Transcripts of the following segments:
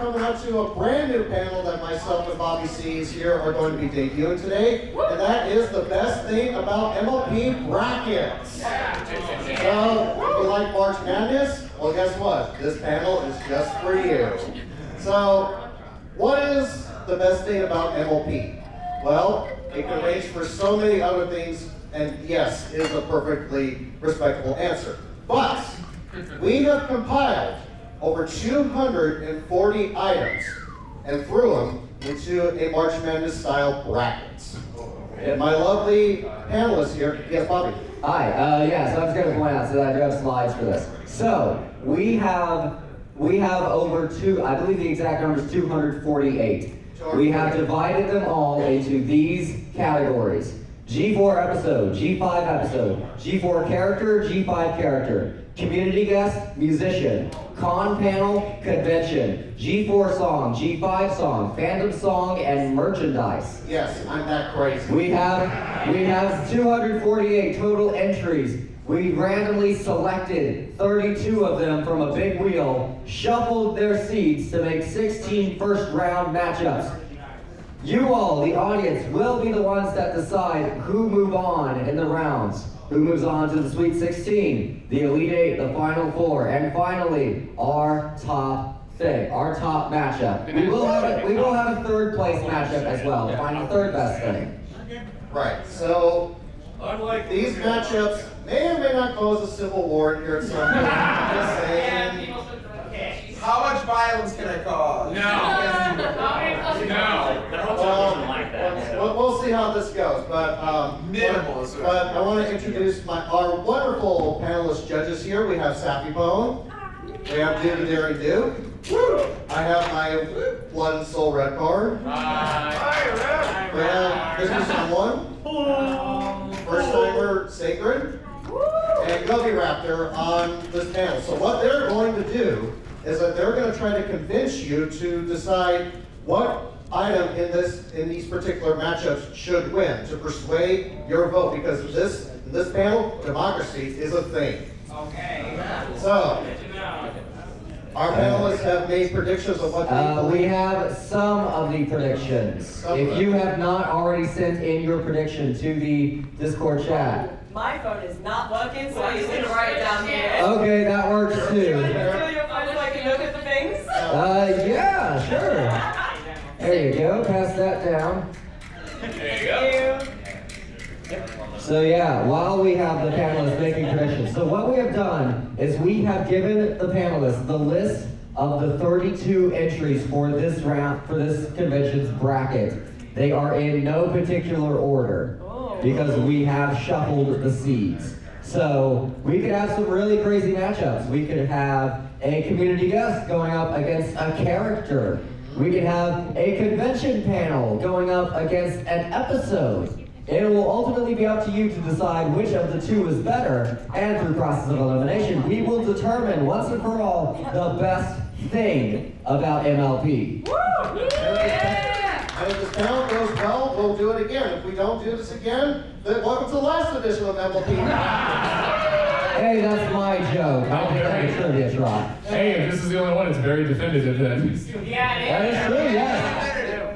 coming up to a brand new panel that myself and Bobby C's here are going to be debuting today, and that is the best thing about MLP brackets. So, if you like March Madness, well guess what? This panel is just for you. So, what is the best thing about MLP? Well, it can range for so many other things, and yes, is a perfectly respectable answer. But, we have compiled over 240 items and threw them into a March Madness style bracket. And my lovely panelists here, yes, Bobby. Hi, yeah, so I was going to point out, so I do have slides for this. So, we have over I believe the exact number is 248. We have divided them all into these categories. G4 episode, G5 episode, G4 character, G5 character, community guest, musician, con panel, convention, G4 song, G5 song, fandom song, and merchandise. Yes, I'm that crazy. We have 248 total entries. We randomly selected 32 of them from a big wheel, shuffled their seats to make 16 first round matchups. You all, the audience, will be the ones that decide who move on in the rounds. Who moves on to the Sweet 16, the Elite 8, the Final 4, and finally, our top matchup. We will have a third place matchup as well, to find the third best thing. Right, so these matchups may or may not cause a civil war here at some point. Just saying. How much violence can I cause? We'll see how this goes, but minimal. But I want to introduce our wonderful panelist judges here. We have Sappy Bone, we have Dude Daring Duke. I have my blood and soul red card. We have Mr. Someone, first timer Sacred, and Gobiraptor on this panel. So what they're going to do is that they're going to try to convince you to decide what item in these particular matchups should win, to persuade your vote, because in this panel, democracy is a thing. Okay. So, our panelists have made predictions of what they believe. We have some of the predictions. If you have not already sent in your prediction to the Discord chat. My phone is not working, so I'm just going to write it down here. Okay, that works too. Do you want your phone so I can look at the things? Yeah, sure. There you go, pass that down. There you go. So yeah, while we have the panelists making predictions, so what we have done is we have given the panelists the list of the 32 entries for this round, for this convention's bracket. They are in no particular order because we have shuffled the seeds. So we could have some really crazy matchups. We could have a community guest going up against a character. We could have a convention panel going up against an episode. It will ultimately be up to you to decide which of the two is better, and through process of elimination, we will determine once and for all the best thing about MLP. And if this panel goes well, we'll do it again. If we don't do this again, then welcome to the last edition of MLP. Hey, that's my joke. I don't think that's a trivia try. Hey, if this is the only one, it's very definitive then. Yeah, That is true, yes.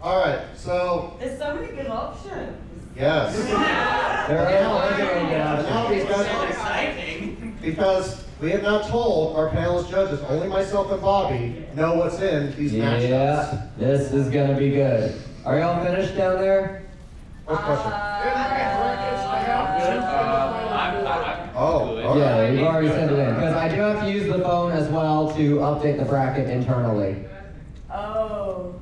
All right, so there's so many good options. yes. There are Now because we have not told our panelist judges, only myself and Bobby know what's in these matchups. Yeah, this is gonna be good. Are y'all finished down there? First question. Oh, Yeah, you've already sent it in. Because I do have to use the phone as well to update the bracket internally. Oh,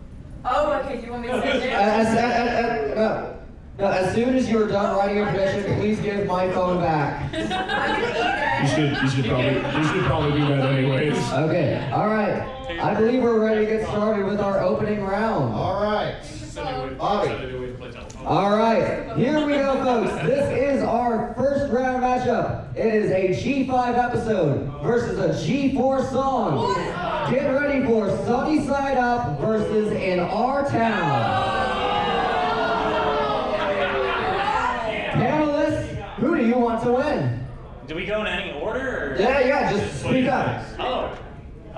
okay, do you want me to send it? No, as soon as you're done writing your prediction, please give my phone back. You should probably do that anyways. Okay, all right. I believe we're ready to get started with our opening round. All right. Bobby. All right, here we go, folks. This is our first round matchup. It is a G5 episode versus a G4 song. Get ready for Sunny Side Up versus In Our Town. Panelists, who do you want to win? Do we go in any order? Or? Yeah, just speak up. Oh.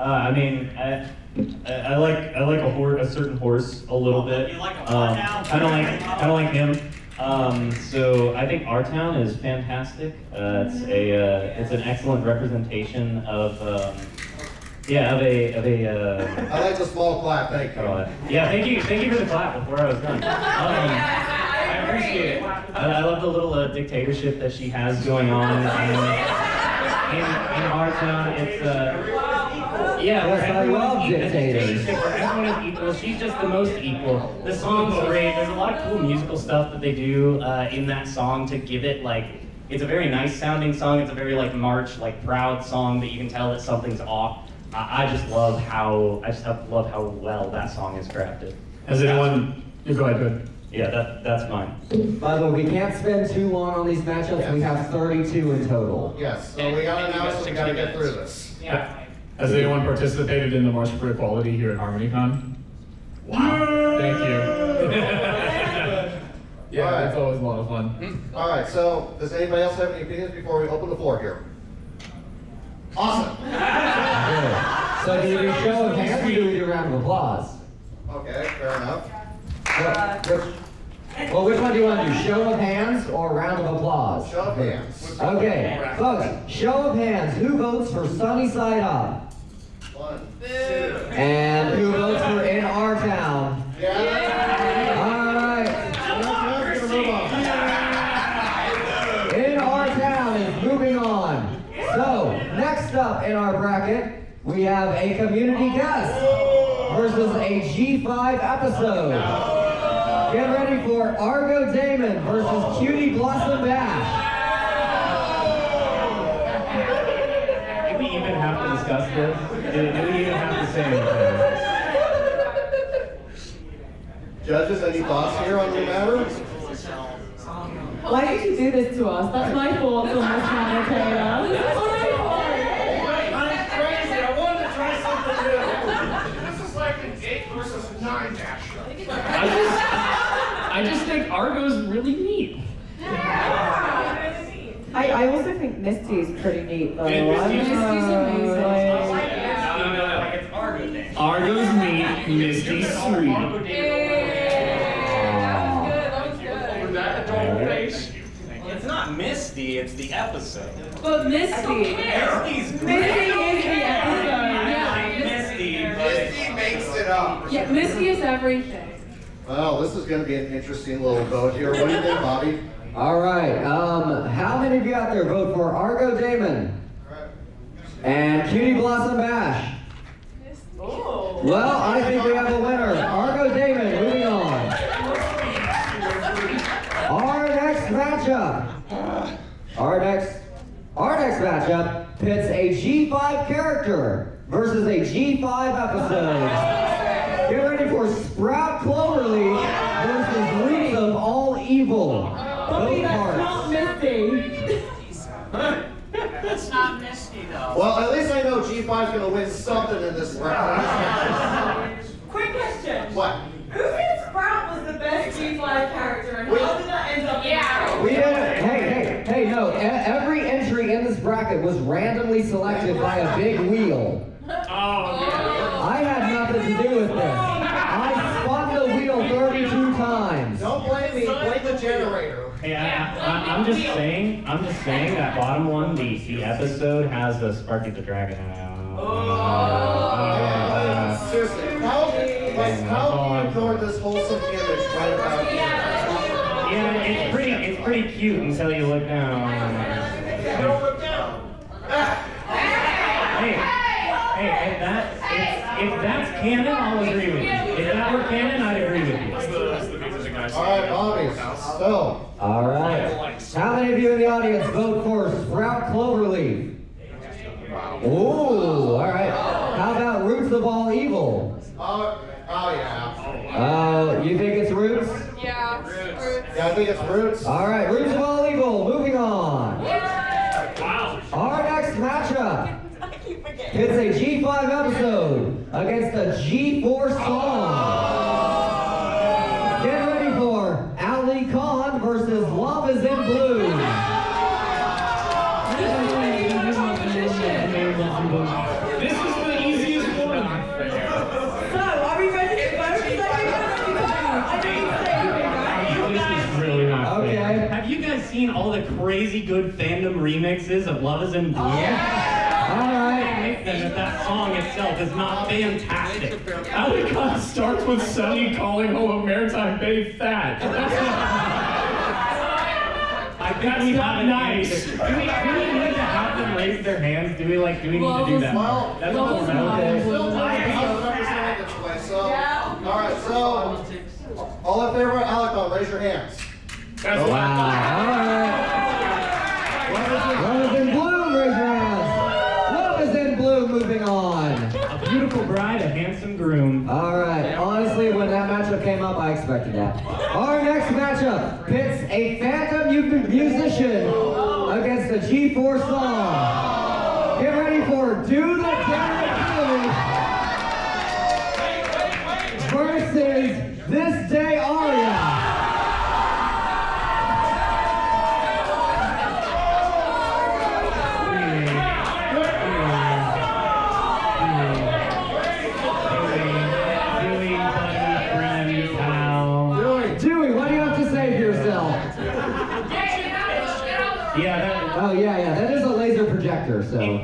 I mean, I like a certain horse a little bit. You like a what now? Kind of like him. So I think our town is fantastic. It's an excellent representation of I like the small clap, thank you. Yeah, thank you for the clap before I was done. I appreciate it. I love the little dictatorship that she has going on in our town. It's yeah, Yes, I love dictators. Everyone is equal. She's just the most equal. The song's great. There's a lot of cool musical stuff that they do in that song to give it like. It's a very nice sounding song. It's a very like march, like proud song that you can tell that something's off. I just love how well that song is crafted. Has anyone? You go ahead. Yeah, that's mine. By the way, we can't spend too long on these matchups. Yes. We have 32 in total. Yes, so we got an hour, so we gotta get through this. Yeah. Has anyone participated in the March for Equality here at HarmonyCon? Wow. Thank you. Yeah, All right. it's always a lot of fun. All right, so does anybody else have any opinions before we open the floor here? Awesome. Good. So do we do show of hands or do we do round of applause? Okay, fair enough. Well, which one do you want to do? Show of hands or round of applause? Show of hands. Okay, folks, show of hands. Who votes for Sunny Side Up? 1, 2. And who votes for In Our Town? Yeah. All right. We're gonna move on. In Our Town is moving on. So, next up in our bracket, we have a community guest versus a G5 episode. Get ready for Argo Damon versus Cutie Blossom Dash. Do we even have to discuss this? Do we even have to say anything? Judges, any thoughts here on the matter? Why did you do this to us? That's my thoughts on this matter, Taylor. I'm crazy. I wanted to try something new. This is like an 8 versus 9 dash. I just think Argo's really neat. I also think Misty is pretty neat, though. Misty's amazing. No, like it's Argo Day. Argo's neat, Misty's sweet. It's not Misty, it's the episode. But Misty. Misty's Misty great. is the episode. Misty, Misty makes it up. Yeah, Misty is everything. Well, this is gonna be an interesting little vote here. What do you think, Bobby? All right, how many of you out there vote for Argo Damon and Cutie Blossom Bash? Well, I think we have a winner. Argo Damon, moving on. Our next matchup pits a G5 character versus a G5 episode. Get ready for Sprout Cloverleaf versus Roots of All Evil. Bobby, that's not Misty. That's not Misty though. Well, at least I know G5's gonna win something in this round. Quick question. What? Who said Sprout was the best G5 character, and how did that end up? We didn't. Hey, no. Every entry in this bracket was randomly selected by a big wheel. I had nothing to do with this. I spun the wheel 32 times. Don't blame me, blame the generator. Hey, I'm just saying that bottom one, the episode has the Sparky the Dragon. Seriously, how do you ignore this wholesome image right about here? Yeah, it's pretty cute until you look down. Don't look down. Hey, if that's canon, I'll agree with you. If that were canon, I'd agree with you. All right, Bobby, so. All right. How many of you in the audience vote for Sprout Cloverleaf? Ooh, all right. How about Roots of All Evil? Oh yeah. You think it's Roots? Yeah. Yeah, I think it's Roots. All right, Roots of All Evil, moving on. Our next matchup hits a G5 episode against a G4 song. Get ready for Ali Khan versus Love is in Blue. This is the easiest seen all the crazy good fandom remixes of Love Is in Blue? Alright. That song itself is not fantastic. HarmonyCon starts with Sunny calling home of Maritime Bay fat. I think we have nice. Do we need to have them raise their hands? Do we need to do that? Well, That's well, what we're still time to represent this way, so. Alright, so, all in favor of Alicon, raise your hands. That's Wow. Alright. Love is in bloom, raise your hands. Love is in bloom, moving on. A beautiful bride, a handsome groom. Alright, honestly, when that matchup came up, I expected that. Our next matchup pits a phantom musician against a G4 song. Get ready for Do the Daring Do versus This Day Aria. Dewey, what do you have to say for yourself? Oh yeah, that is a laser projector, so. In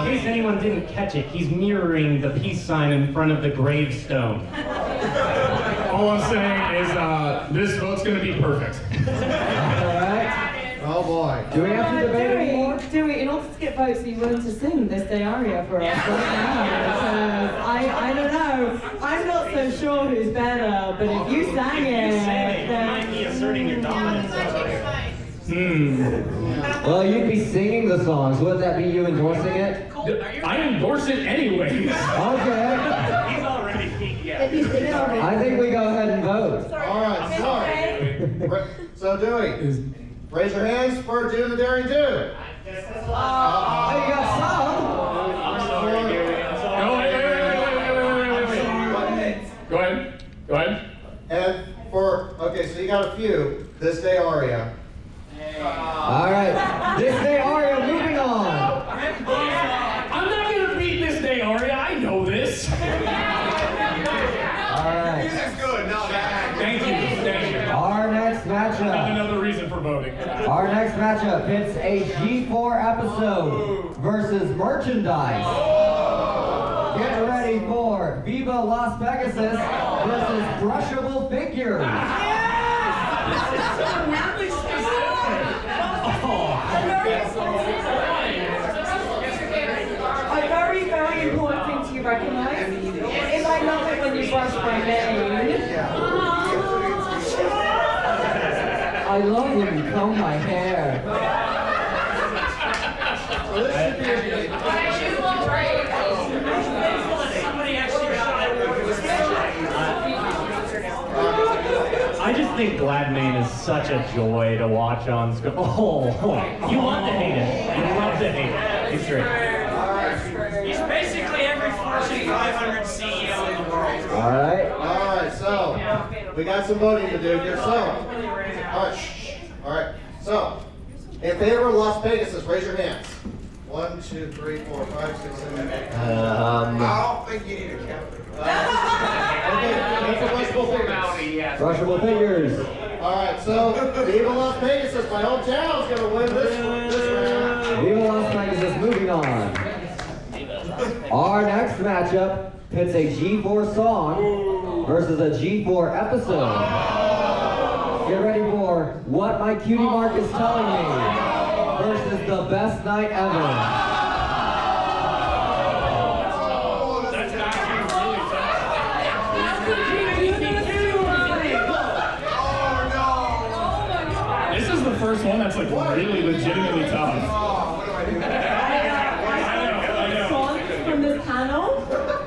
case anyone didn't catch it, he's mirroring the peace sign in front of the gravestone. all I'm saying is this vote's gonna be perfect. Alright. Oh boy. Do we have to debate anymore? Dewey, in order to get votes, are you willing to sing This Day Aria for us right now? Because I don't know. I'm not so sure who's better, but if you sang it, You might be asserting your dominance. Well, you'd be singing the songs. Wouldn't that be you endorsing it? I endorse it anyways. Okay. He's already, yeah. I think we go ahead and vote. Alright, so Dewey, raise your hands for Do the Daring Do. Oh, you got some? I'm sorry, Gary. I'm sorry. No, wait. Go ahead. And okay, so you got a few. This Day Aria. Alright. This Day Aria, moving on. I'm not gonna beat This Day Aria. I know this. Alright. Good, now that. Thank you. Our next matchup. Another reason for voting. Our next matchup hits a G4 episode versus merchandise. Get ready for Viva Las Pegasus versus Brushable Figures. A very, very important thing to recognize is I love it when you brush my name. I love when you comb my hair. So this should be I just think Gladmane is such a joy to watch on screen. Oh, you love to hate it. You love to hate it. He's great. He's basically every Fortune 500 CEO in the world. Alright, so we got some voting to do here. So, alright, so in favor of Las Pegasus, raise your hands. 1, 2, 3, 4, 5, 6, 7, 8. I don't think you need to count it. Okay, that's a brushable figures. Brushable Figures. Alright, so Viva Las Pegasus, my hometown, is gonna win this round. Viva Las Pegasus, moving on. Our next matchup pits a G4 song versus a G4 episode. Get ready for What My Cutie Mark Is Telling Me versus The Best Night Ever. This is the first one that's like really legitimately tough. From this panel,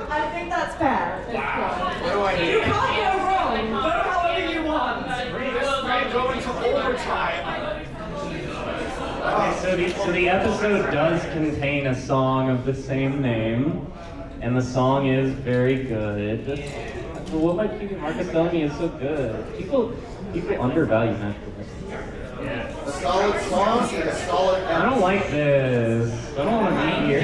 I think that's fair. You can't go wrong. Vote however you want. Go into overtime. Okay, so the episode does contain a song of the same name, and the song is very good. What my cutie Marcus telling me is so good. People undervalue natural listening. A solid song and a solid I don't like this. I don't want to be here.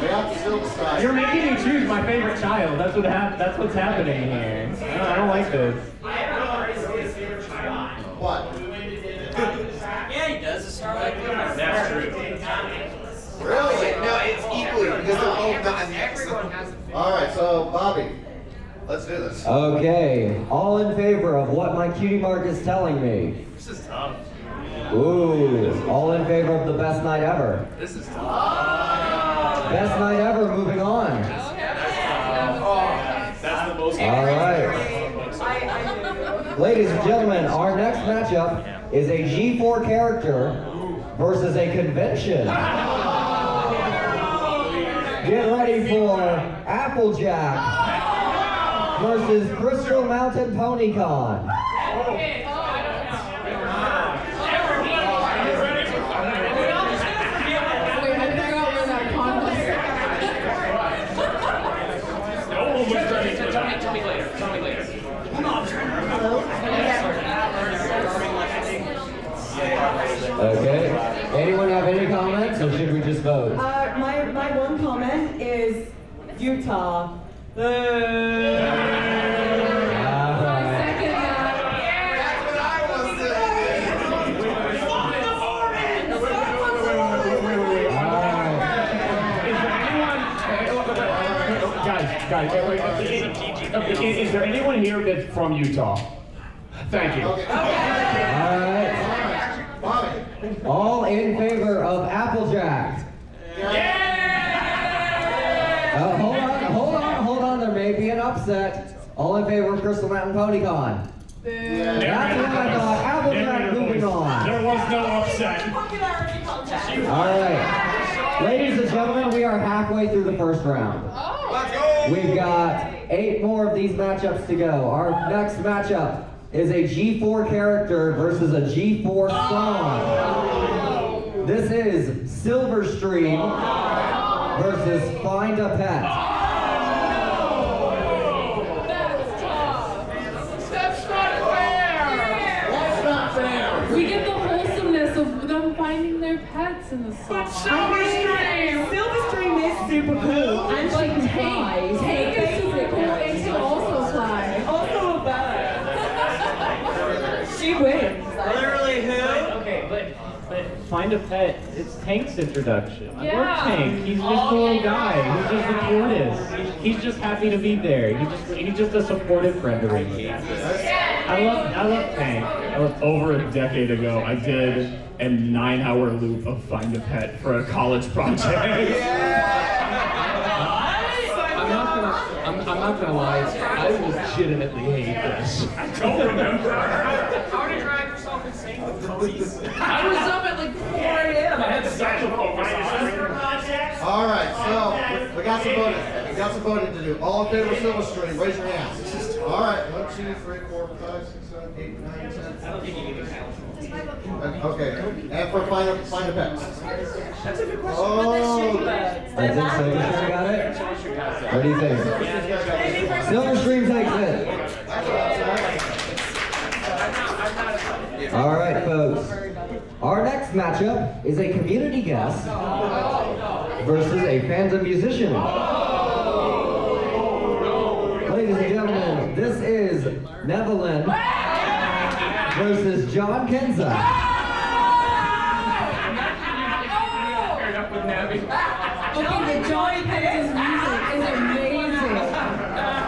We have to still decide. You're making me choose my favorite child. That's what's happening here. I don't like this. All right, so Bobby, let's do this. Okay, all in favor of what my cutie mark is telling me? This is tough. Ooh, all in favor of the best night ever? This is tough. Best night ever, moving on. That's the most. All right. Ladies and gentlemen, our next matchup is a G4 character versus a convention. Get ready for Applejack versus Crystal Mountain PonyCon. Okay. Anyone have any comments, or should we just vote? My one comment is Utah. Guys, is there anyone here that's from Utah? Thank you. Okay. All right. Bobby. All in favor of Applejack? Hold on. There may be an upset. All in favor of Crystal Mountain PonyCon? That's what I thought. Applejack moving on. There was no upset. All right. Ladies and gentlemen, we are halfway through the first round. Let's go! We've got 8 more of these matchups to go. Our next matchup is a G4 character versus a G4 song. This is Silverstream versus Find a Pet. That's not fair! That's not fair! We get the wholesomeness of them finding their pets in the song. Silverstream is super cool, and she can fly. Tank is super cool and she also flies. Also a bird. She wins. Literally who? Okay, but Find a Pet, it's Tank's introduction. I love Tank. He's just a little guy. He's just the cutest. He's just happy to be there. He's just a supportive friend to Regency. I love Tank. Over a decade ago, I did a 9-hour loop of Find a Pet for a college project. I'm not gonna lie, I legitimately hate this. I don't remember. How to drive yourself insane with ponies. I was up at like 4 a.m. I had to start the All right, so we got some voting. We got some voting to do. All in favor of Silverstream, raise your hands. All right, 1, 2, 3, 4, 5, 6, 7, 8, 9, 10. I don't think you need to count. Okay, and for Find a Pet. That's a good question. Oh, I think Silverstream got it? What do you think? Silverstream takes it. All right, folks. Our next matchup is a community guest versus a fandom musician. Ladies and gentlemen, this is Nevelyn versus John Kenza. Okay, the John Penza's music is amazing.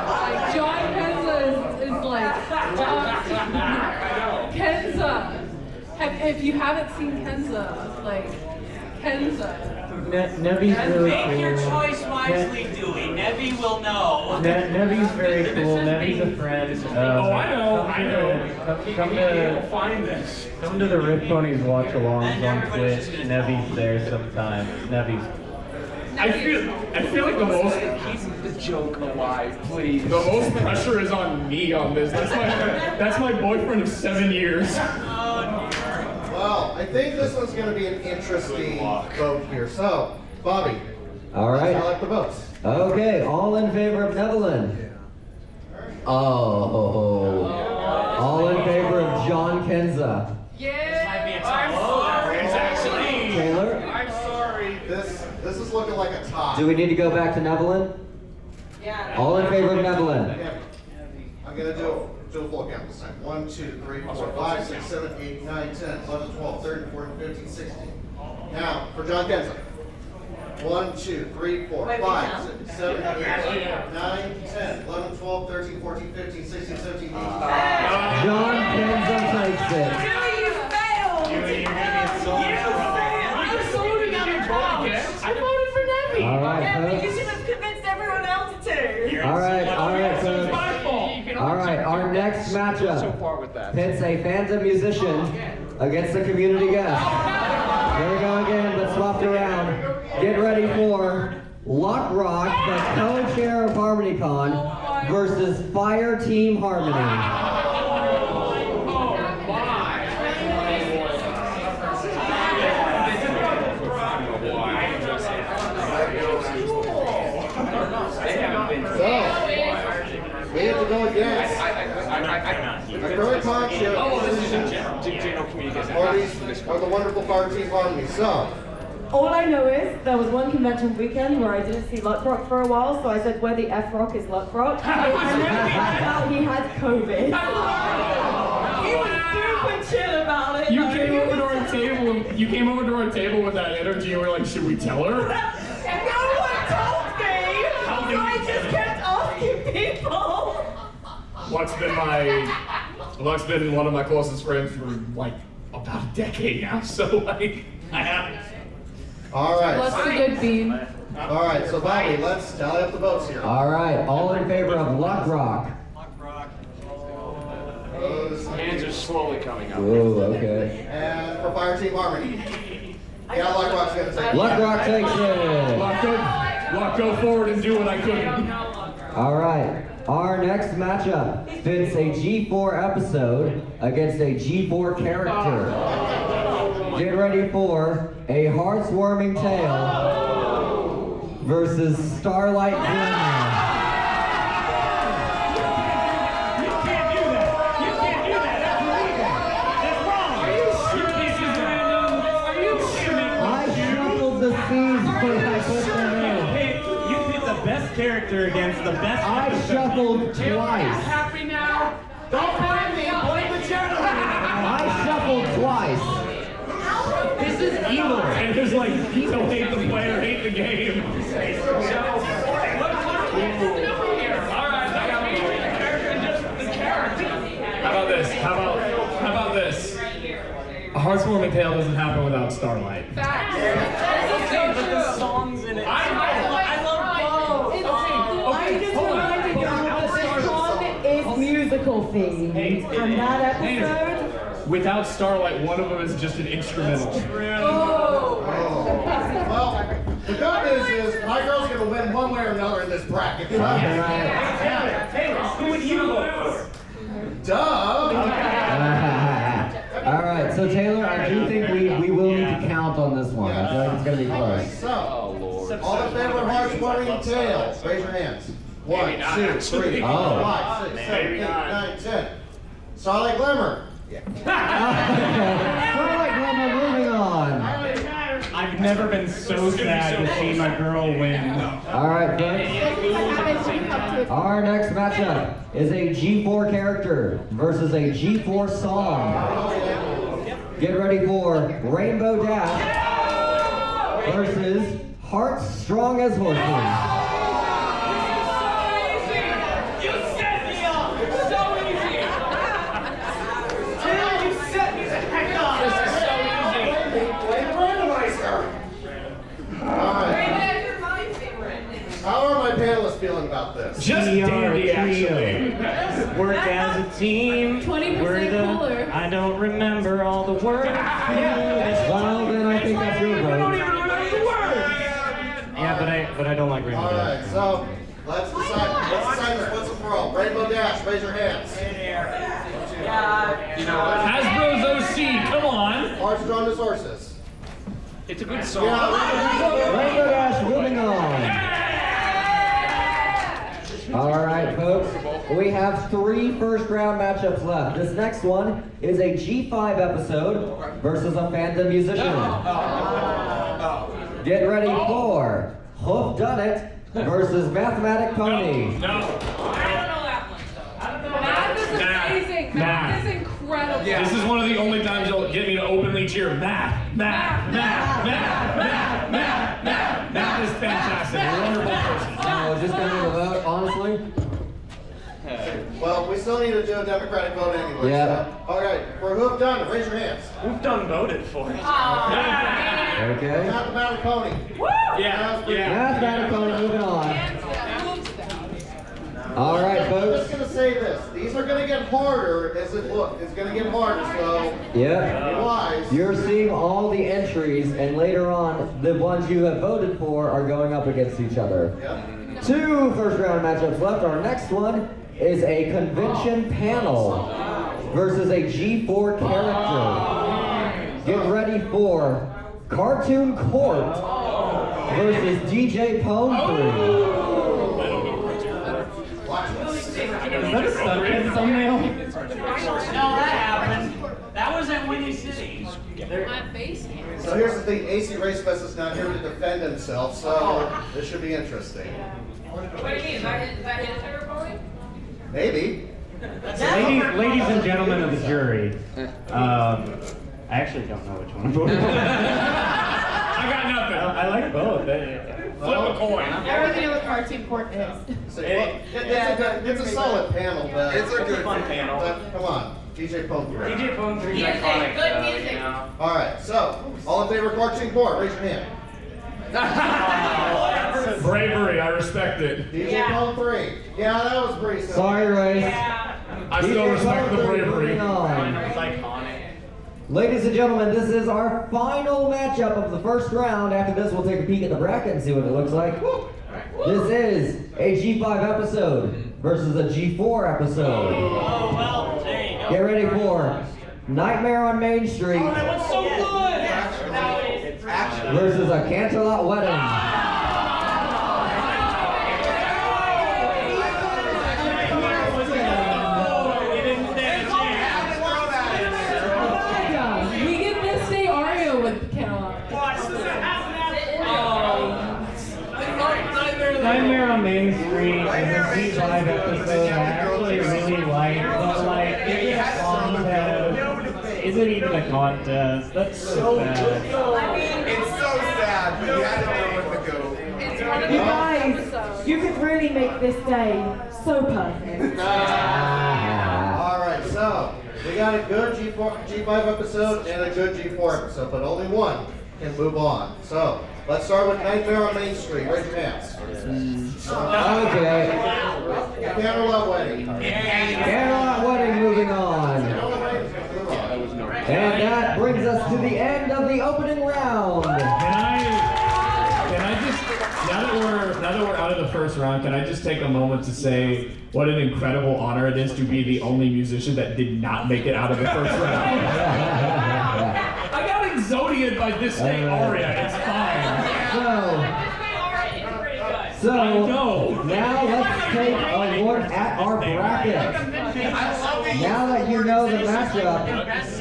Like, John Penza is like, Kenza. If you haven't seen Kenza, like, Kenza. Nevi's really Make your cool. choice wisely, Dewey. Nevi will know. Nevi's very cool. Nevi's a friend. I know. Come to the Rip Ponies watch alongs on Twitch. Nevi's there sometimes. Nevi's. I feel like the most Keep the joke alive, please. the most pressure is on me on this. That's my boyfriend of 7 years. well, I think this one's going to be an interesting vote here. So, Bobby, All right. I like the votes. Okay, all in favor of Nevelyn? Oh. All in favor of John Kenza? Taylor? I'm sorry. This is looking like a tie. Do we need to go back to Nevelyn? Yeah. All in favor of Nevelyn? I'm going to do a full count this time. 1, 2, 3, 4, 5, 6, 7, 8, 9, 10, 11, 12, 13, 14, 15, 16. Now, for John Kenza. 1, 2, 3, 4, Wait, 5, wait, 6, 7, 8, 9, 10, 11, 12, 13, 14, 15, 16, 17, 18. John Kenzo takes it. You failed! You're gonna be so much trouble. I'm voting on the couch. I voted for Nebby. All right, Yeah, but you folks. should have convinced everyone else to. All right, folks. My fault. All right, our next So matchup far with that. pits a phantom musician against a community guest. There we go again, but swapped around. Get ready for Luck Rock, the co-chair of HarmonyCon, versus Fire Team Harmony. So, we have to go against a current talk show. Oh, this is in general communication. Or the wonderful Fire Team Harmony. So, All I know is there was one convention weekend where I didn't see Luck Rock for a while, so I said, where the F Rock is Luck Rock. And then I found out he had COVID. He was super chill about it. You came over to our table. You came over to our table with that energy, and we're like, should we tell her? No one told me! So I just kept asking people. Luck's been one of my closest friends for like about a decade now. So like, I have. all right. What's the good bean? All right, so Bobby, let's tally up the votes here. All right, all in favor of Luck Rock. Opposed, Hands are slowly coming up. Ooh, okay. and for Fire Team Harmony. Yeah, Luck Rock's gonna take it. Luck Rock takes it. Luck, go forward and do what I couldn't. All right, our next matchup fits a G4 episode against a G4 character. Get ready for a heartwarming tale versus Starlight Glimmer. I shuffled the seeds when I put them in. You picked the best character against the best. I shuffled twice. Happy now? Don't blame me, blame the gentleman. I shuffled twice. This is evil. And it's like, don't hate the player, hate the game. How about this? How about this? A heartwarming tale doesn't happen without Starlight. Songs in it. I love both. I just reminded you that this song is musical themed, and that episode. Without Starlight, one of them is just an instrumental. Well, the good news is my girl's gonna win one way or another in this bracket. Who would you vote for? Duh. All right, so Taylor, I do think we will need to count on this one. I feel like it's gonna be close. So, all in favor of heartwarming tales, raise your hands. 1, 2, 3, 4, 5, 6, 7, 8, 9, 10. Starlight Glimmer. Starlight Glimmer, moving on. I've never been so sad to see my girl win. All right, folks. Our next matchup is a G4 character versus a G4 song. Get ready for Rainbow Dash versus Hearts Strong as Horses. How are my panelists feeling about this? Just dandy, trio. actually. Work as a team. 20% We're the- cooler. I don't remember all the words. Well, then I think that's your vote. Yeah, but I don't like Rainbow All right, Dash. so let's decide this once and for all. Rainbow Dash, raise your hands. Hasbro's OC, come on. Hearts Strong as Horses. It's a good song. Rainbow Dash, moving on. All right, folks. We have 3 first-round matchups left. This next one is a G5 episode versus a fandom musician. Get ready for Hoof Done It versus Mathematic Pony. Math is amazing. Math is incredible. This is one of the only times you'll get me to openly cheer math, math, math, math, math, math, math, math. That is fantastic. Wonderful person. We're just gonna do a vote, honestly. Well, we still need to do a democratic vote anyway. Yeah. So, all right, for who have done, raise your hands. Who've done voted for it? Okay. Mathematic pony. Yeah. Mathematic Pony, moving on. All right, I'm folks. just gonna say this. These are gonna get harder as it looks. It's gonna get harder, so Yep. be wise. You're seeing all the entries, and later on, the ones you have voted for are going up against each other. Yep. 2 first-round matchups left. Our next one is a convention panel versus a G4 character. Get ready for Cartoon Court versus DJ Pone 3. Is that a Stuckhead thumbnail? No, that happened. That was at Windy City. So here's the thing. AC Race Fest is not here to defend himself, so this should be interesting. What do you mean? Is that his favorite pony? Maybe. Ladies and gentlemen of the jury, I actually don't know which one I'm voting for. I got nothing. I like both. Flip a coin. I already know what Cartoon Court is. So, it's a solid panel, but It's a fun panel. But come on, DJ Pone 3. DJ Pone 3 is Music, iconic, good though, music. you know? All right, so all in favor of Cartoon Court, raise your hand. Bravery, I respect it. DJ Pone 3. Yeah, that was pretty simple. Sorry, Race. I still DJ respect Pone the 3 bravery. moving on. It's iconic. Ladies and gentlemen, this is our final matchup of the first round. After this, we'll take a peek at the bracket and see what it looks like. This is a G5 episode versus a G4 episode. Oh, well, there you go. Get ready for Nightmare on Main Street Oh, that was so good! versus a Canterlot Wedding. We get this day Oreo with Camelot. Nightmare on Main Street is a G5 episode I actually really like, but like, this song isn't even a contest. That's so bad. It's so sad, but you had to know when to go. You guys, you could really make this day so perfect. All right, so we got a good G5 episode and a good G4 episode, but only one can move on. So let's start with Nightmare on Main Street. Raise your hands. Okay. Canterlot Wedding. Canterlot Wedding moving on. And that brings us to the end of the opening round. Can I just, now that we're out of the first round, can I just take a moment to say what an incredible honor it is to be the only musician that did not make it out of the first round. I got exodiated by this day aria, it's fine. So I know. now let's take a look at our bracket. Now that you know the matchup,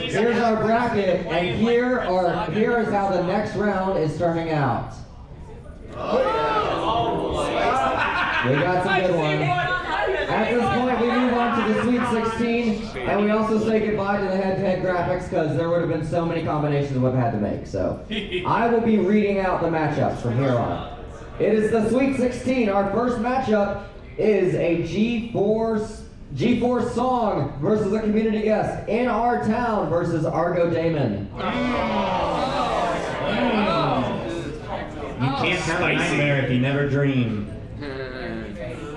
here's our bracket, and here is how the next round is turning out. We got some good ones. At this point, we move on to the Sweet 16, and we also say goodbye to the head-to-head graphics because there would have been so many combinations we've had to make. So I will be reading out the matchups from here on. It is the Sweet 16. Our first matchup is a G4 song versus a community guest. In Our Town versus Argo Damon. You can't have a nightmare if you never dream.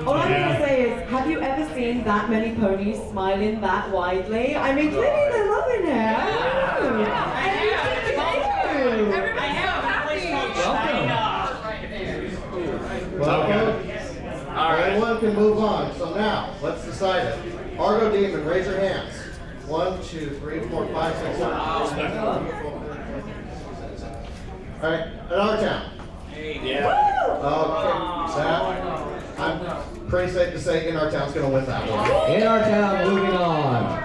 All I'm going to say is, have you ever seen that many ponies smiling that widely? I mean, clearly they're loving it. Well, everyone can move on. So now, let's decide it. Argo Demon, raise your hands. 1, 2, 3, 4, 5, 6, 7. All right, in Our Town. Okay, that, I'm pretty safe to say In Our Town's going to win that one. In Our Town, moving on.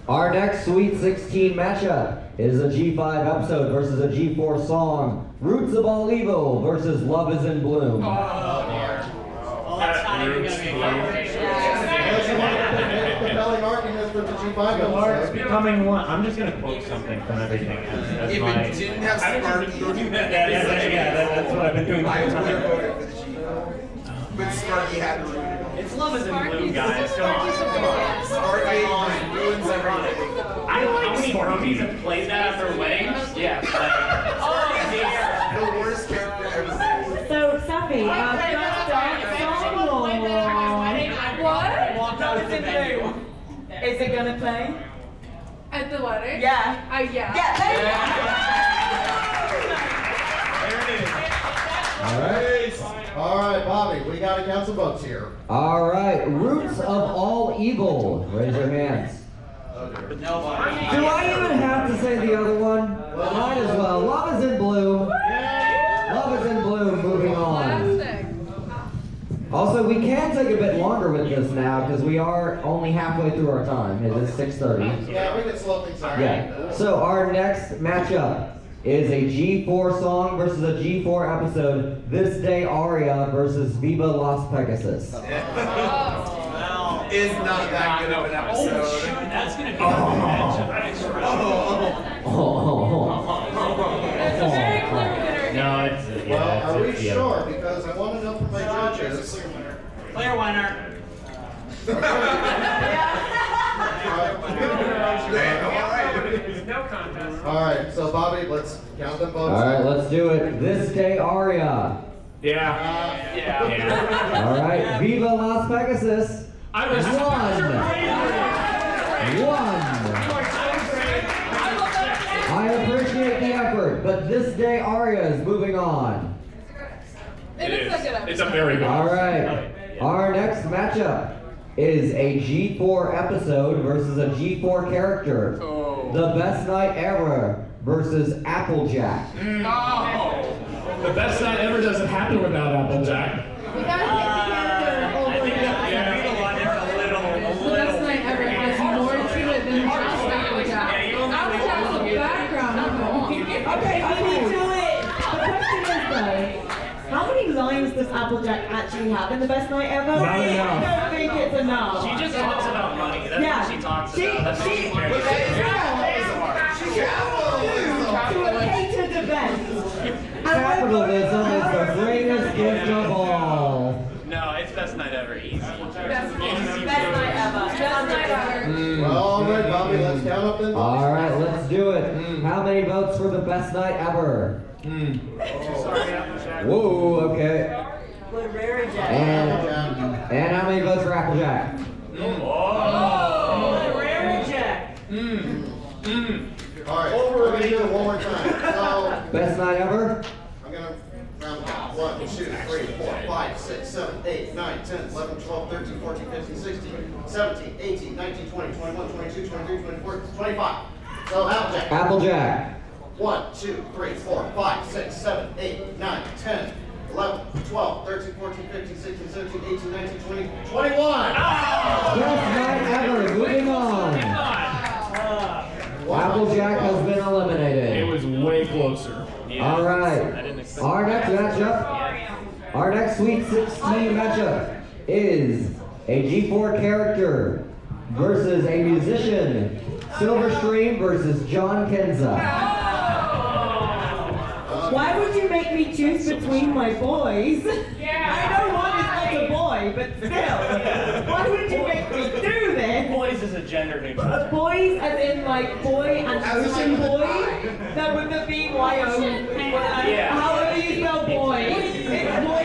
Our next Sweet 16 matchup is a G5 episode versus a G4 song. Roots of All Evil versus Love is in Bloom. Well, that's not even going to be good. Unless you want to make compelling arguments for the G5 It's episode. becoming one. I'm just gonna quote something from everything as If my. it didn't have Sparky, That's what I've been doing. I would have voted for the G. But Sparky had to ruin it. It's love is in blue, guys. Come on. Sparky ruins everything. I don't know how many groupies have played that at their weddings. Yeah. The worst character ever. So, Safi, first dance song or... What? Is it gonna play? At the wedding? Yeah. Yeah. Yeah, there you All right, Bobby, we got to count some votes here. All right, roots of all evil. Raise your hands. Do I even have to say the other one? Might as well. Love is in bloom. Love is in bloom. Moving on. Plastic. Also, we can take a bit longer with this now because we are only halfway through our time. It is 6:30. Yeah, we can slow things down. Yeah. So our next matchup is a G4 song versus a G4 episode. This Day Aria versus Viva Las Pegasus. Is not that good of an episode. That's gonna be a matchup. Very clear winner. No, it's Well, are we sure? Because I want to know from my judges. Clear winner. No contest. All right, so Bobby, let's count them votes. All right, let's do it. This Day Aria. Yeah. All right, Viva Las Pegasus. I was I appreciate the effort, but This Day Aria is moving on. It is a good episode. It's a very good. All right, our next matchup is a G4 episode versus a G4 character. The Best Night Ever versus Applejack. The best night ever doesn't happen without Applejack. We gotta pick the character over the The best night ever has more to it than just Applejack. Applejack's a background. Okay, we need to it. The question is though, how many lines does Applejack actually have in The Best Night Ever? Not enough. I don't think it's enough. She just talks about money. That's what she talks about. That's what she cares To a catered event. Capitalism is the greatest gift of all. No, it's best night ever. Easy. Best Best night ever. Best night ever. Well, all right, Bobby, let's count up them votes. All right, let's do it. How many votes for the best night ever? Whoa, okay. And how many votes for Applejack? All right, we're going to do it one more time. So, Best night ever? I'm going to round count. 1, 2, 3, 4, 5, 6, 7, 8, 9, 10, 11, 12, 13, 14, 15, 16, 17, 18, 19, 20, 21, 22, 23, 24, 25. So, Applejack. Applejack. 1, 2, 3, 4, 5, 6, 7, 8, 9, 10, 11, 12, 13, 14, 15, 16, 17, 18, 19, 20, 21. Best night ever. Moving on. Applejack has been It eliminated. was way closer. All right. Our next matchup, our next Sweet 16 matchup is a G4 character versus a musician. Silverstream versus John Kenza. Why would you make me choose between my boys? I know one is not a boy, but still. Why would you make me do this? Boys is a gender neutral. Boys as in like boy and ocean boy? That would the B-Y-O. Yeah. However you spell boy. It's boy.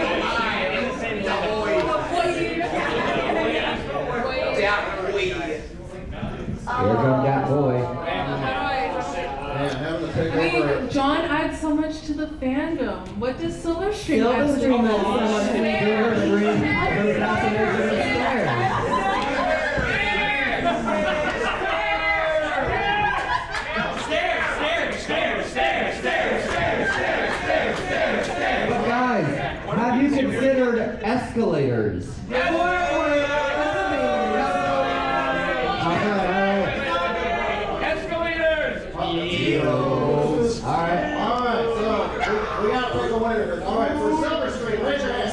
Here comes that boy. Man, having to take over. Wait, John adds so much to the fandom. What does Silverstream add to the Silverstream fandom? Silverstream goes out to the stairs. But guys, have you considered escalators? Alright, so we got to pick a winner. Alright, for Silverstream, raise your hand.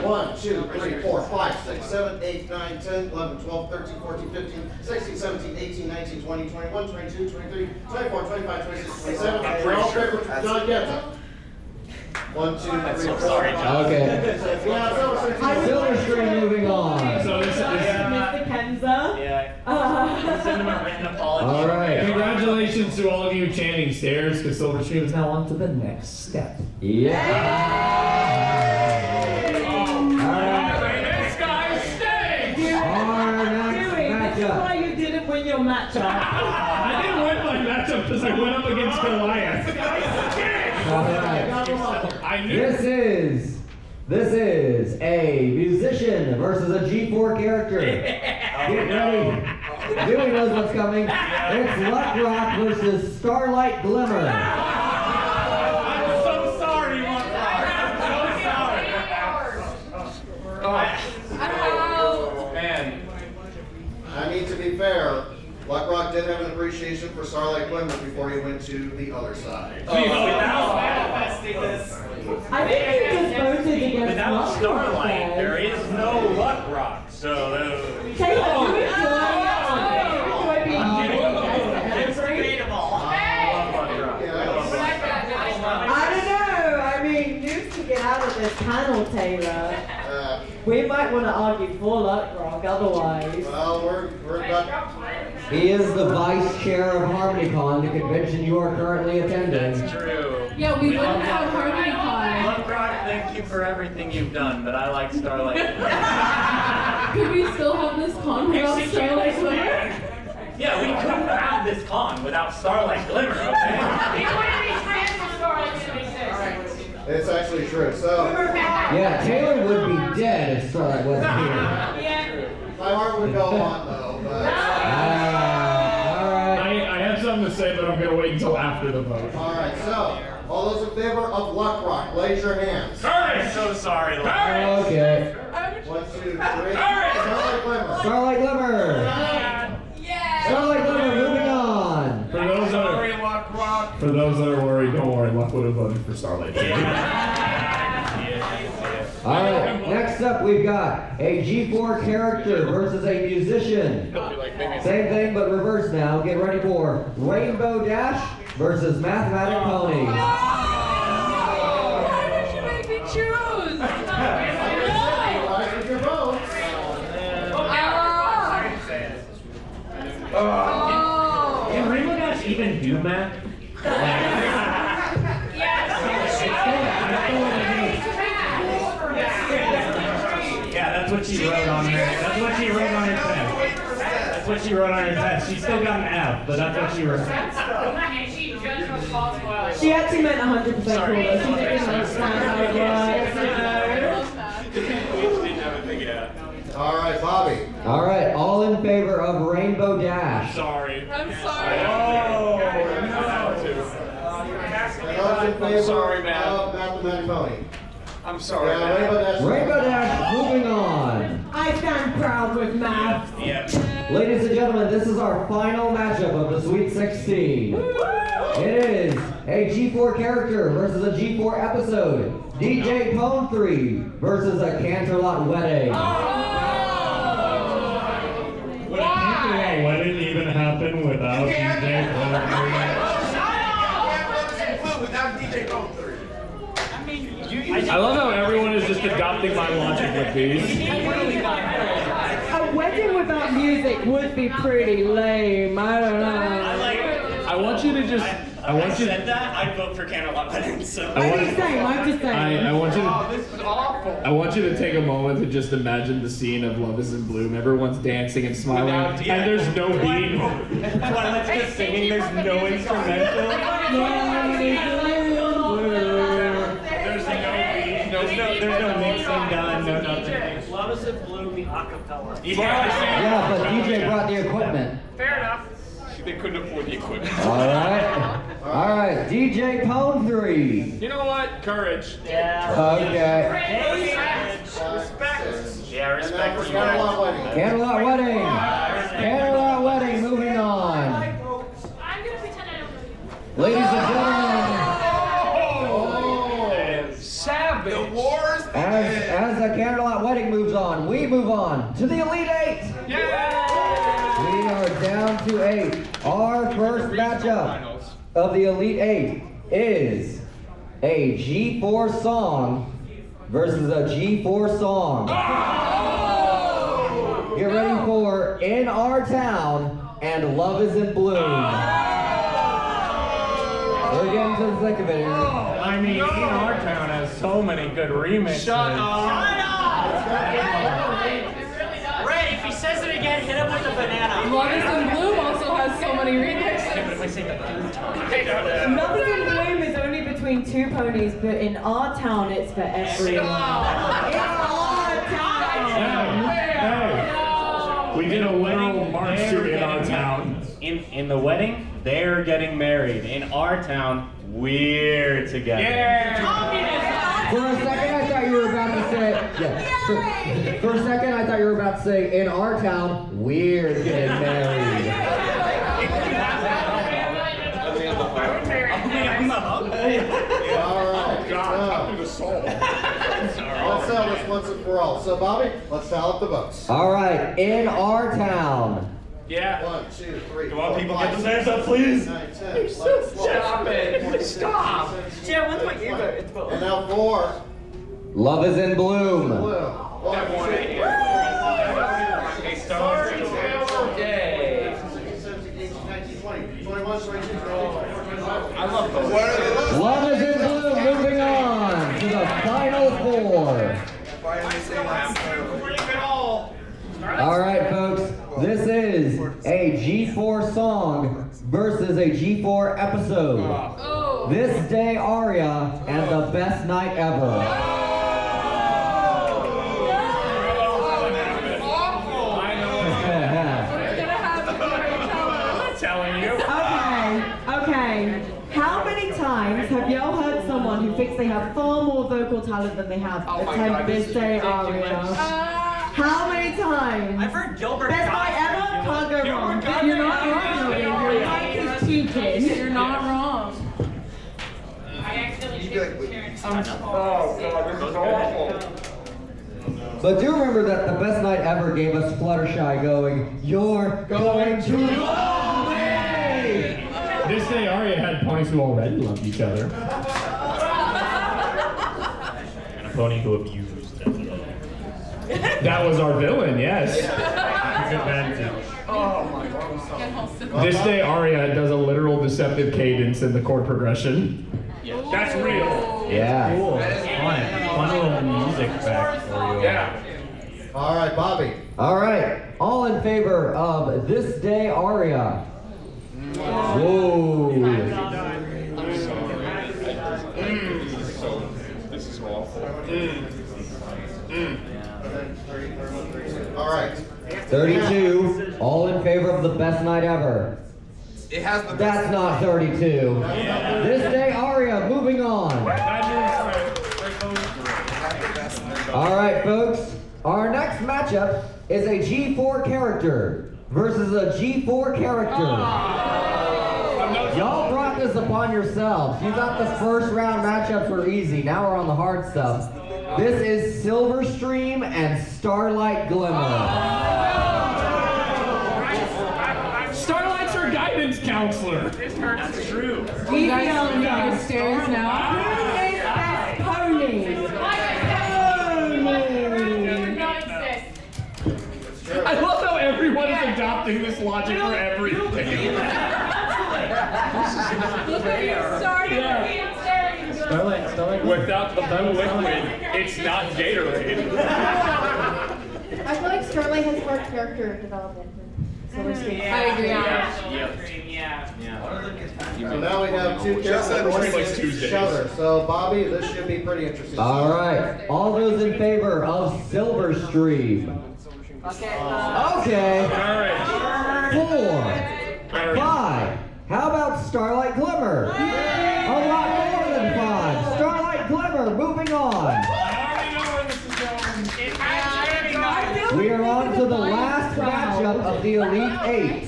1, 2, 3, 4, 5, 6, 7, 8, 9, 10, 11, 12, 13, 14, 15, 16, 17, 18, 19, 20, 21, 22, 23, 24, 25, 26, 27. We're all favorite with John Getta. 1, 2, 3, 4, 5. Okay. Yeah, Silver String moving on. So this is. Mr. Kenza. Yeah. Send him a written apology. All right. Congratulations to all of you chanting stairs, because Silver Stream is now on to the next step. Yeah. This guy's staying! Our next This is matchup. why you didn't win your matchup. I didn't win my matchup because I went up against Goliath. All right. I knew. This is a musician versus a G4 character. Get ready. Dewey knows what's coming. It's Luck Rock versus Starlight Glimmer. I'm so sorry, Luck Rock. I'm so sorry. Man. I mean, to be fair, Luck Rock did have an appreciation for Starlight Glimmer before he went to the other side. I think you just voted against Without Luck Starlight, Rock, there is no Luck Rock. So. Taylor, you enjoy being It's debatable. I don't know. I mean, you can get out of this panel, Taylor. We might want to argue for Luck Rock, otherwise. Well, we're about. He is the vice chair of HarmonyCon, the convention you are currently attending. That's true. Yeah, we wouldn't have HarmonyCon. Luck Rock, thank you for everything you've done, but I like Starlight. Could we still have this con without Starlight Glimmer? Yeah, we couldn't have this con without Starlight Glimmer, okay? It's actually true. So, Yeah, Taylor would be dead if Starlight wasn't here. my heart would go on though. But, All right. I have something to say, but I'm going to wait until after the vote. all right. So, all those in favor of Luck Rock, raise your hands. I'm so sorry, Luck. Okay. 1, 2, 3. Starlight Glimmer. Starlight Glimmer. Starlight Glimmer, moving on. For those that are, for those that are worried, don't worry. Luck would have voted for Starlight. All right, next up we've got a G4 character versus a musician. Same thing, but reverse now. Get ready for Rainbow Dash versus Mathematic Pony. Why did you make me choose? Rise with your votes. Can Rainbow Dash even do math? Yeah, that's what she wrote on her. That's what she wrote on her test. That's what she wrote on her test. She still got an F, but that's what she wrote. She actually meant 100% cool though. She didn't understand how it works. All right, Bobby. All right, all in favor of Rainbow Dash. Sorry. I'm sorry. And those in favor sorry, man. of Mathematic Pony. I'm sorry. Yeah, Rainbow Dash. Rainbow Dash, moving on. I stand proud with math. Ladies and gentlemen, this is our final matchup of the Sweet 16. It is a G4 character versus a G4 episode. DJ Pone 3 versus a Canterlot Wedding. Would a Canterlot wedding even happen without DJ Pone 3? Without DJ Bone 3. I love how everyone is just adopting my logic with these. A wedding without music would be pretty lame. I don't know. I want you to just. I want you. said that, I'd vote for Canterlot Wedding. So. I'm just saying. I want you to. This is awful. I want you to take a moment to just imagine the scene of Love Is in Bloom. Everyone's dancing and smiling, and there's no beat. Twilight's just singing, there's no instrumental. There's no mixing done, no nothing. Love Is in Bloom, the acapella. Yeah, but DJ brought the equipment. Fair enough. They couldn't afford the equipment. All right, DJ Pone 3. You know what? Courage. Okay. Respect. Yeah, And respect. then for Canterlot Wedding. Canterlot Wedding. Canterlot Wedding, moving on. I'm gonna pretend I don't know you. Ladies and gentlemen, Savage. The wars as as the candlelight wedding moves on, we move on to the Elite Eight. We are down to 8. Our first matchup of the Elite Eight is a G4 song versus a G4 song. Get ready for In Our Town and Love Is in Bloom. We're getting to the thick of it here. I mean, In Our Town has so many good remixes. Shut up! Ray, if he says it again, hit him with a banana. Love Is in Bloom also has so many remixes. If I say the third time. Love Is in Bloom is only between 2 ponies, but in our town it's for everyone. In our town! Hey, we did a literal march to In Our Town. In the wedding, they're getting married. In our town, we're together. For a second, I thought you were about to say, For a second, I thought you were about to say, in our town, we're getting married. All right. Let's settle this once and for all. So, Bobby, let's tally up the votes. All right, in our town. Yeah. 1, 2, 3. Come on, people, 4, get those hands up, please. 9, 10, 11, 12, Stop it. 14, Stop. 15, Yeah, when's my 16, ear 17, vote? And now 4. Love Is in Bloom. Blue. 1, 2, 3. Sorry, Taylor. 21, 22, 23, 24, 25. I love those. Love Is in Bloom, moving on to the final 4. All right, folks, this is a G4 song versus a G4 episode. This day aria and the best night ever. Okay. How many times have y'all heard someone who thinks they have far more vocal talent than they have attend this day aria? How many times? I've heard Gilbert. Best night ever? Can't go wrong. You're not wrong. Your mic is peaking. You're not wrong. But do remember that the best night ever gave us Fluttershy going, "You're going to love me." This day Aria had ponies who already loved each other. And a pony who abused them. That was our villain, yes. This day Aria does a literal deceptive cadence in the chord progression. That's real. Yeah. Cool. Fun little music fact for you. Yeah. All right, Bobby. All right. All in favor of this day aria. Whoa. This is awful. All right. 32. All in favor of the best night ever. It has the That's not 32. This day aria, moving on. All right, folks. Our next matchup is a G4 character versus a G4 character. Y'all brought this upon yourselves. You thought the first round matchups were easy. Now we're on the hard stuff. This is Silverstream and Starlight Glimmer. Starlight's our guidance counselor. That's true. You guys going downstairs now? Who is best pony? I love how everyone is adopting this logic for everything. Starlight. Without the liquid, it's not Gatorade. I feel like Starlight has more character development than Silverstream. I agree. So now we have two characters going against each other. So, Bobby, this should be pretty interesting. All right. All those in favor of Silverstream. Okay. All right. 4, 5. How about Starlight Glimmer? A lot more than 5. Starlight Glimmer, moving on. We are on to the last matchup of the Elite Eight.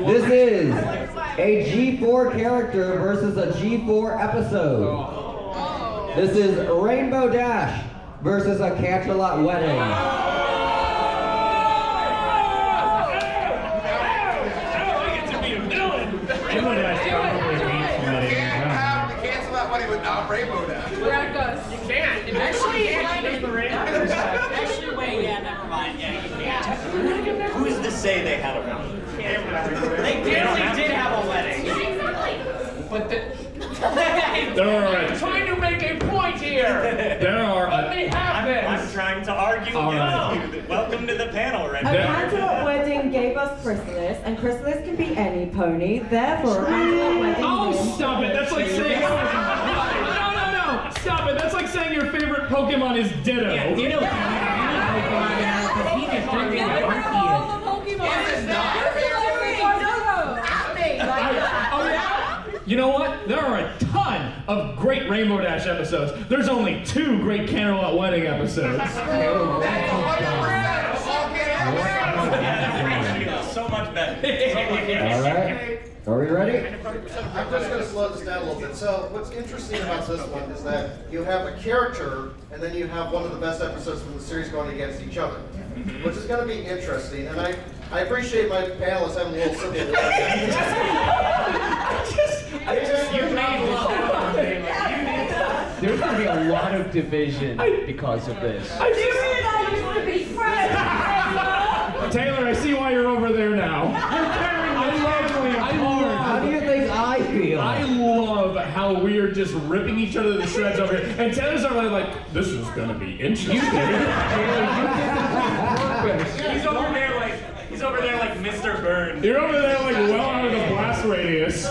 This is a G4 character versus a G4 episode. This is Rainbow Dash versus a Canterlot wedding. Rainbow Dash probably beats wedding. How to cancel that wedding without Rainbow Dash? Brack us. You can't. Actually, wait, yeah, never mind. Yeah, you can't. Who's to say they had a wedding? They definitely did have a wedding. But There trying to make a point here. are Let me have this. I'm trying to argue against you. Welcome to the panel, A Red. Canterlot wedding gave us chrysalis, and chrysalis can be any pony. Therefore, a Canterlot wedding. Oh, wins stop it! That's like saying no. Stop it! That's like saying your favorite Pokemon is Ditto. Yeah, Ditto. Because he just drinking like Oh yeah? You know what? There are a ton of great Rainbow Dash episodes. There's only 2 great Canterlot wedding episodes. So much better. All right. Are we ready? I'm just going to slow this down a little bit. So what's interesting about this one is that you have a character, and then you have one of the best episodes from the series going against each other, which is going to be interesting. And I appreciate my panelists having a little simple. There's going to be a lot of division because of this. Taylor, I see why you're over there now. You're tearing me lovely apart. How do you think I feel? I love how we are just ripping each other to shreds over here. And Taylor's already like, this is gonna be interesting. He's over there like Mr. Burns. You're over there like well out of the blast radius.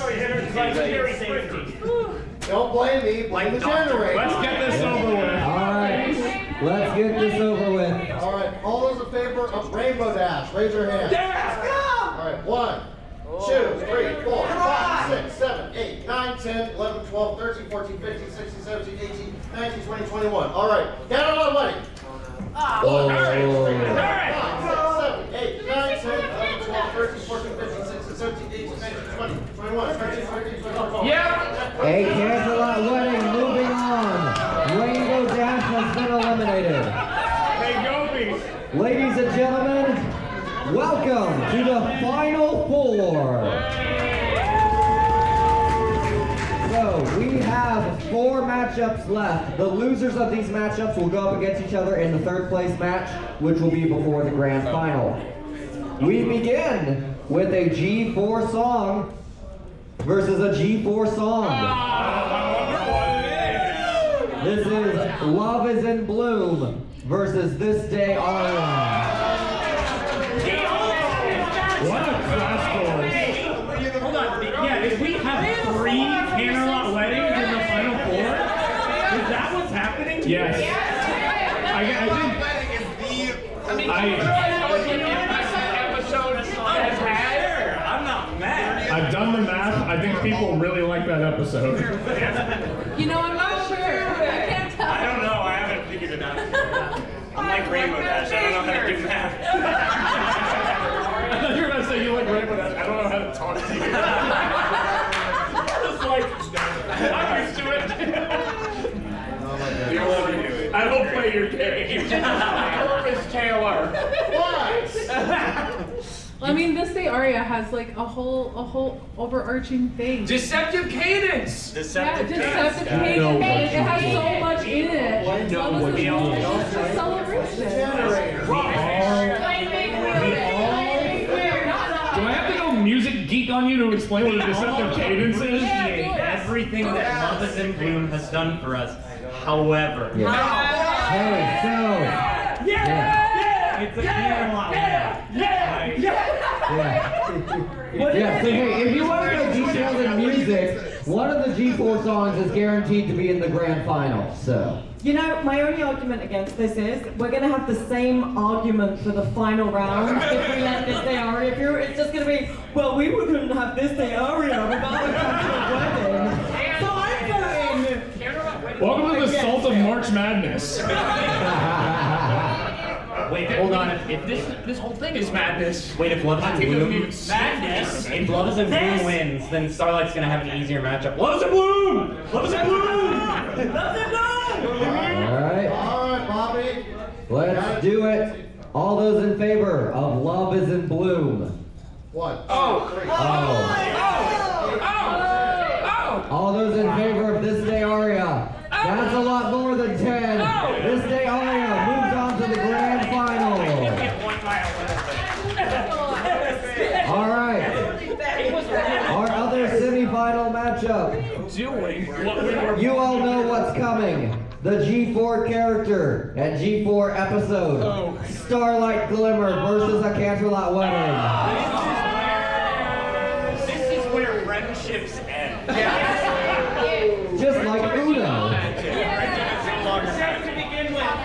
Don't blame me, blame the generator. Let's get this over with. All right. Let's get this over with. All right, all those in favor of Rainbow Dash, raise your hand. All right, 1, 2, 3, 4, 5, 6, 7, 8, 9, 10, 11, 12, 13, 14, 15, 16, 17, 18, 19, 20, 21. All right, Canterlot wedding. 1, 2, 3, 4, 5, 6, 7, 8, 9, 10, 11, 12, 13, 14, 15, 16, 17, 18, 19, 20, 21, 22, 23, 24. Yeah. A Canterlot wedding, moving on. Rainbow Dash has been eliminated. Hey, Gobi. Ladies and gentlemen, welcome to the Final 4. So, we have 4 matchups left. The losers of these matchups will go up against each other in the 3rd place match, which will be before the grand final. We begin with a G4 song versus a G4 song. This is Love is in Bloom versus This Day Aria. What a class course. Hold on. Yeah, if we have 3 Canterlot weddings in the final 4, is that what's happening? Yes. I think. I'm not mad. I've done the math. I think people really like that episode. You know, I'm not sure. I can't tell. I don't know. I haven't figured it out. I'm like Rainbow Dash. I don't know how to do math. I thought you were gonna say you like Rainbow Dash. I don't know how to talk to you. It's like I'm used to it. I don't play your game. Purpose Taylor. What? I mean, this day aria has like a whole overarching thing. Deceptive cadence. Deceptive cadence. It has so much in it. It's a celebration. Do I have to go music geek on you to explain what a deceptive cadence is? Everything that Love is in Bloom has done for us. However, Hey, so. it's a Canterlot wedding. Yeah, so hey, if you want to know details in music, one of the G4 songs is guaranteed to be in the grand final, so. You know, my only argument against this is we're going to have the same argument for the final round if we let this day aria through. It's just going to be, well, we wouldn't have this day aria without a Canterlot wedding. So I'm going. Welcome to the Salt of March Madness. Wait, hold on. If This whole thing is madness. Wait, if Love is in Bloom, Madness. if Love is in Bloom wins, then Starlight's gonna have an easier matchup. Love is in Bloom! Love is in Bloom! Love is in Bloom! All right. All right, Bob. we? Let's do it. All those in favor of Love is in Bloom. 1, 2, 3. All those in favor of This Day Aria. That's a lot more than 10. This Day Aria moves on to the grand final. All right. Our other semifinal matchup. You all know what's coming. The G4 character and G4 episode. Starlight Glimmer versus a Candlelight Wedding. This is where friendships end. Just like Uno.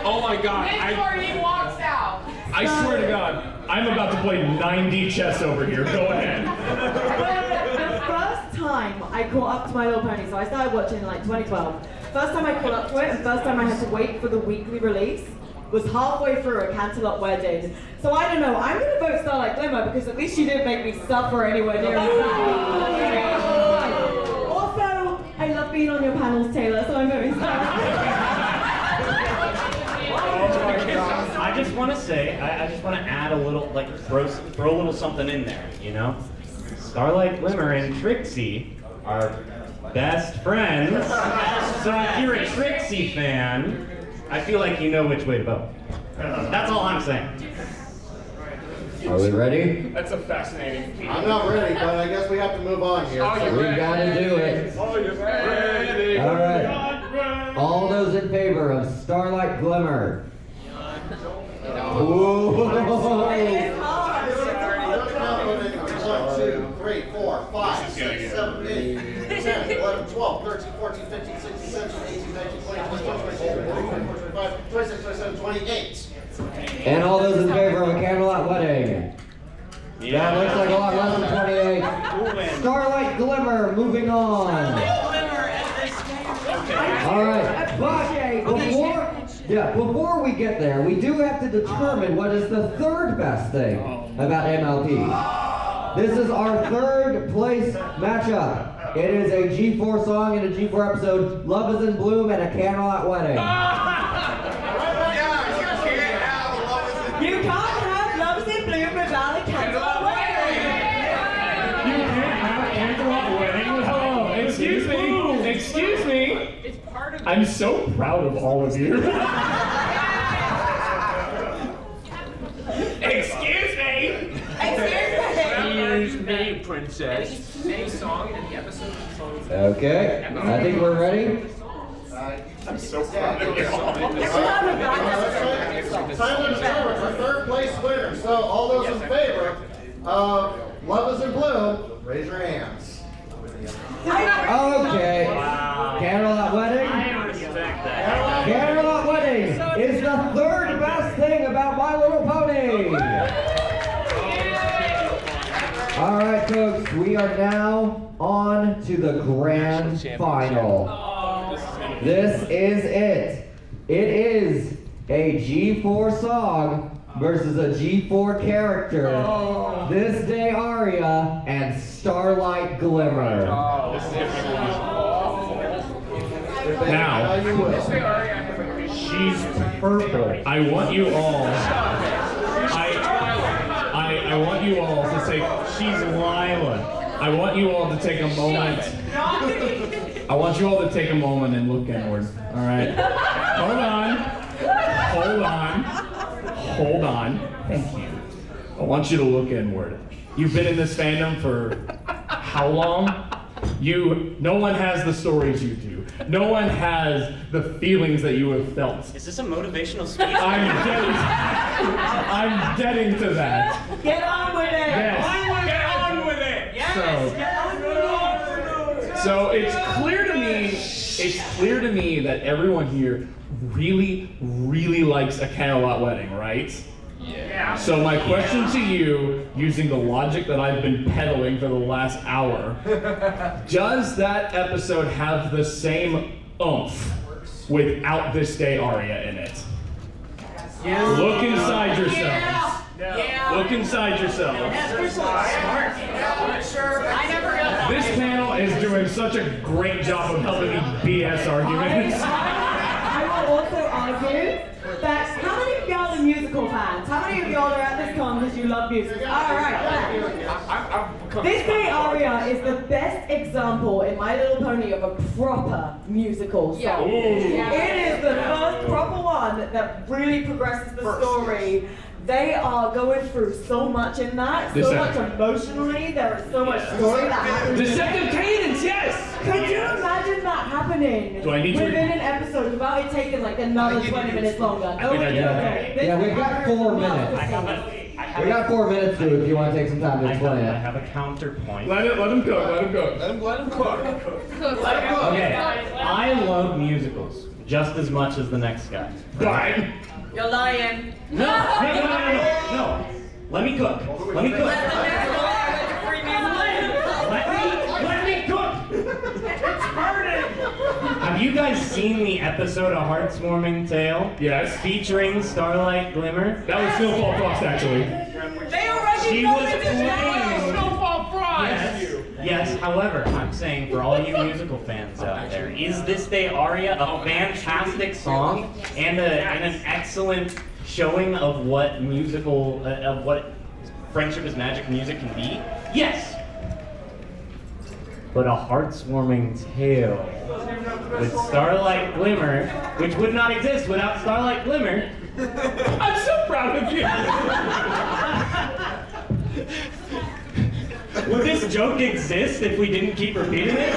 Oh my god. Before he walks out. I swear to God, I'm about to play 9D chess over here. Go ahead. The first time I caught up to My Little Pony, so I started watching in like 2012. First time I caught up to it, and first time I had to wait for the weekly release, was halfway through a Cantaloupe Wedding. So I don't know, I'm gonna vote Starlight Glimmer because at least she didn't make me suffer anywhere near as bad. Also, I love being on your panels, Taylor, so I'm voting Starlight. I just want to say, I just want to add a little, like, throw a little something in there, you know? Starlight Glimmer and Trixie are best friends. So if you're a Trixie fan, I feel like you know which way to vote. That's all I'm saying. Are we ready? That's a fascinating. I'm not ready, but I guess we have to move on here. We gotta do it. Oh, you're ready. All right. All those in favor of Starlight Glimmer. Ooh. 1, 2, 3, 4, 5, 6, 7, 8, 10, 11, 12, 13, 14, 15, 16, 17, 18, 19, 20, 21, 22, 23, 24, 25, 26, 27, 28. And all those in favor of a Candlelight Wedding. That looks like a lot less than 28. Starlight Glimmer, moving on. All right, but before we get there, we do have to determine what is the third best thing about MLP. This is our third place matchup. It is a G4 song and a G4 episode, Love is in Bloom and a Candlelight Wedding. You can't have Love is in Bloom without a Candlelight Wedding. You can't have Candlelight Wedding without. Oh, excuse me. Excuse me. I'm so proud of all of you. Excuse me. Excuse me, princess. Any song in the episode. Okay, I think we're ready. I'm so proud of you. Time to determine our third place winner. So all those in favor of Love is in Bloom, raise your hands. Okay. Candlelight Wedding. I respect that. Candlelight Wedding is the third best thing about My Little Pony. All right, folks, we are now on to the grand final. This is it. It is a G4 song versus a G4 character. This Day Aria and Starlight Glimmer. Now, she's purple. I want you all. I want you all to take. She's Lila. I want you all to take a moment. I want you all to take a moment and look inward. All right. Hold on. Hold on. Hold on. Thank you. I want you to look inward. You've been in this fandom for how long? No one has the stories you do. No one has the feelings that you have felt. Is this a motivational speech? I'm getting to that. Get on with it. Yes. Get on with it. So it's clear to me that everyone here really, really likes a Candlelight Wedding, right? Yeah. So my question to you, using the logic that I've been peddling for the last hour, does that episode have the same oomph without This Day Aria in it? Yes. Look inside yourselves. Yeah. Look inside yourselves. Smart. Sure. I never got that. This panel is doing such a great job of helping me BS arguments. I will also argue that how many of y'all are musical fans? How many of y'all are at this con because you love music? Alright, this day aria is the best example in My Little Pony of a proper musical song. It is the first proper one that really progresses the story. They are going through so much in that, so much emotionally, there is so much story that happens. Deceptive cadence, yes! Could you imagine that happening within an episode without it taking like another 20 minutes longer? Yeah, we've got 4 minutes. We got 4 minutes to if you want to take some time to explain I it. have a counterpoint. Let him cook. Let him cook. Okay, I love musicals just as much as the next guy. Right. You're lying. No. Let me cook. Let me cook. Let me cook. It's burning. Have you guys seen the episode of Heartwarming Tale? Yes. Featuring Starlight Glimmer? That was Snowfall Frost, actually. She was playing. Snowfall Frost. Yes, however, I'm saying for all you musical fans out there, is This Day Aria a fantastic song and an excellent showing of what what Friendship is Magic music can be? Yes! But a Heartwarming Tale with Starlight Glimmer, which would not exist without Starlight Glimmer. I'm so proud of you. Would this joke exist if we didn't keep repeating it?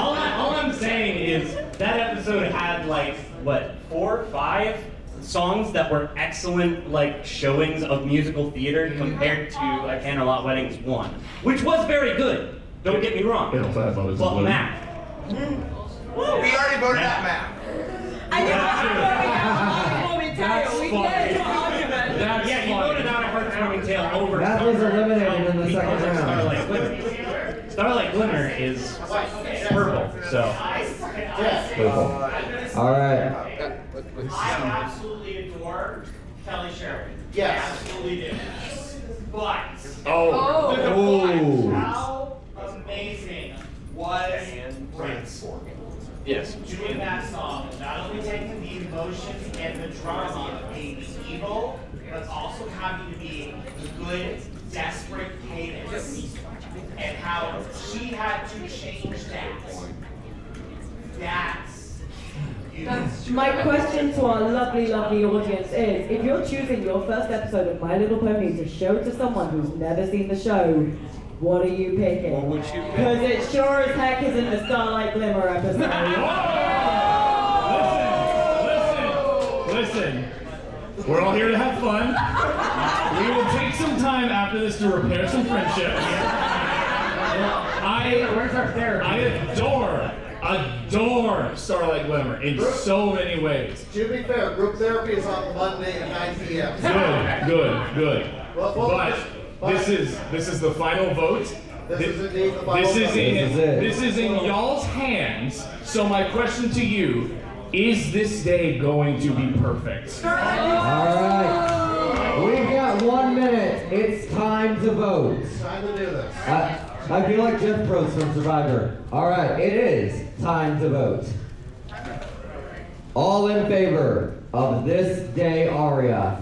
all I'm saying is that episode had like, what, 4 or 5 songs that were excellent like showings of musical theater compared to A Candlelight Wedding's 1, which was very good. Don't get me wrong. But math. We already voted out math. That's funny. Yeah, you voted out a Heartwarming Tale over. That was eliminated in the second round. Starlight Glimmer. Starlight Glimmer is purple, so. All right. I absolutely adore Kelly Sherman. Yes. Absolutely do. But how amazing was Prince Yes. doing that song? Not only taking the emotions and the drama of being evil, but also having to be good, desperate cadence. And how she had to change that. That's My question to our lovely, lovely audience is, if you're choosing your first episode of My Little Pony to show to someone who's never seen the show, what are you picking? What would you pick? Because it sure as heck isn't the Starlight Glimmer episode. Listen. We're all here to have fun. We will take some time after this to repair some friendships. Where's our therapy? I adore Starlight Glimmer in so many ways. To be fair, group therapy is on Monday at 9 p.m. Good. But this is the final vote. This is indeed the final vote. This is in y'all's hands. So my question to you, is this day going to be perfect? All right. We've got 1 minute. It's time to vote. It's time to do this. I feel like Jeff Probst from Survivor. All right, it is time to vote. All in favor of This Day Aria?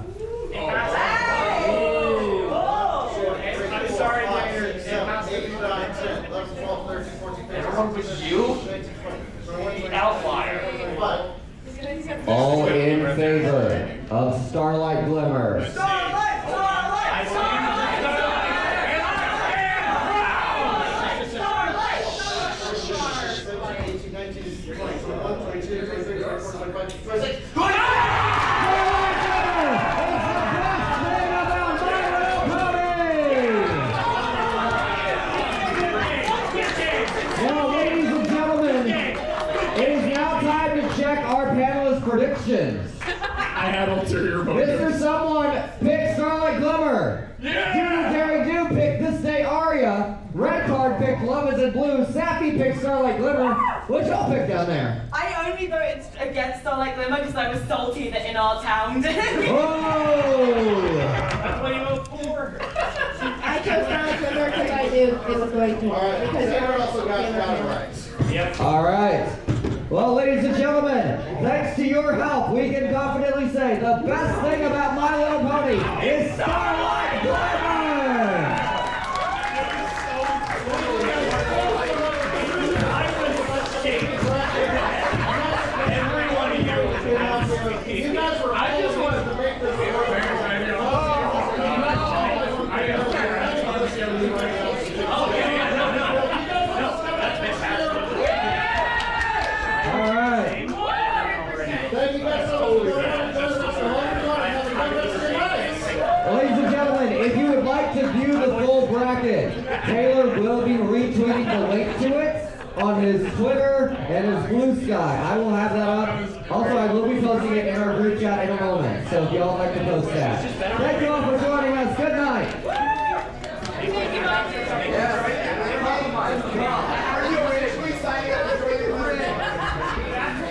I'm sorry, Mayor. 12, 13, 14, 15. Everyone was you? Outlier. All in favor of Starlight Glimmer? Predictions. I had ulterior motives. Mr. Someone picked Starlight Glimmer. Jerry Do picked This Day Aria. Red Card picked Love Is in Blue. Sappy picked Starlight Glimmer. What y'all pick down there? I only voted against Starlight Glimmer because I was salty that in our town did. Oh! That's what you vote for. I co-starred Twitter because I knew it was going to. All right, Because Taylor also got rights. Yep. All right. Well, ladies and gentlemen, thanks to your help, we can confidently say the best thing about My Little Pony is Starlight Glamour! Everyone here was absolutely. You guys were I just wanted to make this All right. Thank you guys so much. Ladies and gentlemen, if you would like to view the full bracket, Taylor will be retweeting the link to it on his Twitter and his Blue Sky. I will have that up. Also, I will be posting it in our group chat in a moment, so if y'all like to post that. Thank you all for joining us. Good night. Yes. Oh my God.